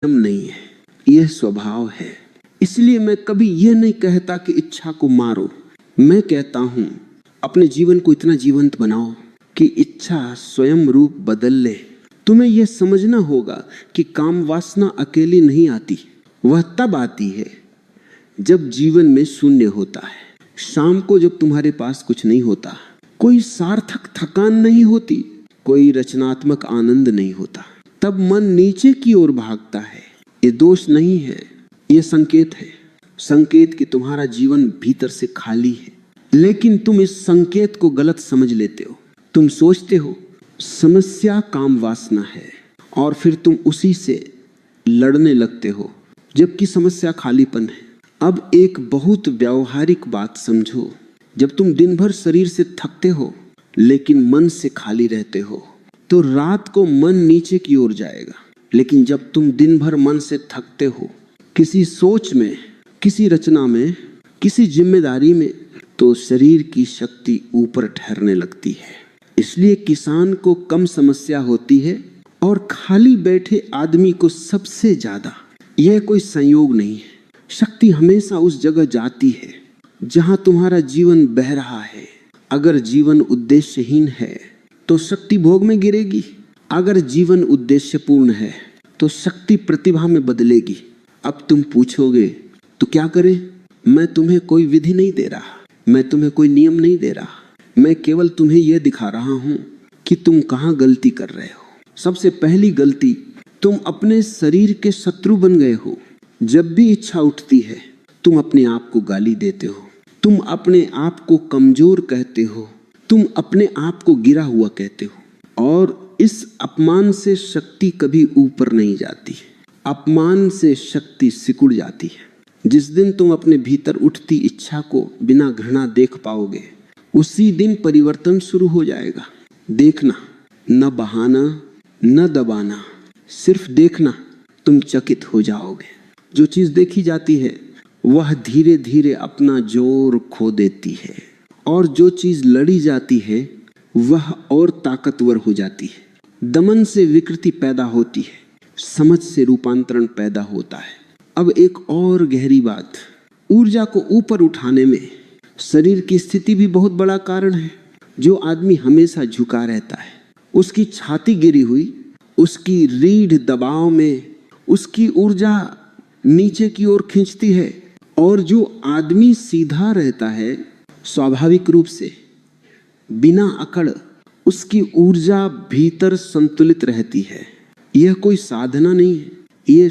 नहीं है, यह स्वभाव है। इसलिए मैं कभी यह नहीं कहता कि इच्छा को मारो। मैं कहता हूं अपने जीवन को इतना जीवंत बनाओ कि इच्छा स्वयं रूप बदल ले। तुम्हें यह समझना होगा कि काम वासना अकेली नहीं आती, वह तब आती है जब जीवन में शून्य होता है। शाम को जब तुम्हारे पास कुछ नहीं होता, कोई सार्थक थकान नहीं होती, कोई रचनात्मक आनंद नहीं होता, तब मन नीचे की ओर भागता है। ये दोष नहीं है, ये संकेत है, संकेत कि तुम्हारा जीवन भीतर से खाली है। लेकिन तुम इस संकेत को गलत समझ लेते हो। तुम सोचते हो समस्या काम वासना है और फिर तुम उसी से लड़ने लगते हो, जबकि समस्या खालीपन है। अब एक बहुत व्यावहारिक बात समझो, जब तुम दिन भर शरीर से थकते हो लेकिन मन से खाली रहते हो तो रात को मन नीचे की ओर जाएगा। लेकिन जब तुम दिन भर मन से थकते हो किसी सोच में, किसी रचना में, किसी जिम्मेदारी में, तो शरीर की शक्ति ऊपर ठहरने लगती है। इसलिए किसान को कम समस्या होती है और खाली बैठे आदमी को सबसे ज्यादा। यह कोई संयोग नहीं है। शक्ति हमेशा उस जगह जाती है जहां तुम्हारा जीवन बह रहा है। अगर जीवन उद्देश्यहीन है तो शक्ति भोग में गिरेगी, अगर जीवन उद्देश्यपूर्ण है तो शक्ति प्रतिभा में बदलेगी। अब तुम पूछोगे तो क्या करें? मैं तुम्हें कोई विधि नहीं दे रहा, मैं तुम्हें कोई नियम नहीं दे रहा, मैं केवल तुम्हें यह दिखा रहा हूं कि तुम कहां गलती कर रहे हो। सबसे पहली गलती, तुम अपने शरीर के शत्रु बन गए हो। जब भी इच्छा उठती है तुम अपने आप को गाली देते हो, तुम अपने आप को कमजोर कहते हो, तुम अपने आप को गिरा हुआ कहते हो। और इस अपमान से शक्ति कभी ऊपर नहीं जाती, अपमान से शक्ति सिकुड़ जाती है। जिस दिन तुम अपने भीतर उठती इच्छा को बिना घृणा देख पाओगे, उसी दिन परिवर्तन शुरू हो जाएगा। देखना, न बहाना न दबाना, सिर्फ देखना, तुम चकित हो जाओगे। जो चीज देखी जाती है वह धीरे धीरे अपना जोर खो देती है और जो चीज लड़ी जाती है वह और ताकतवर हो जाती है। दमन से विकृति पैदा होती है, समझ से रूपांतरण पैदा होता है। अब एक और गहरी बात, ऊर्जा को ऊपर उठाने में शरीर की स्थिति भी बहुत बड़ा कारण है। जो आदमी हमेशा झुका रहता है, उसकी छाती गिरी हुई, उसकी रीढ़ दबाव में उसकी ऊर्जा नीचे की ओर खींचती है। और जो आदमी सीधा रहता है, स्वाभाविक रूप से बिना अकड़, उसकी ऊर्जा भीतर संतुलित रहती है। यह कोई साधना नहीं है, यह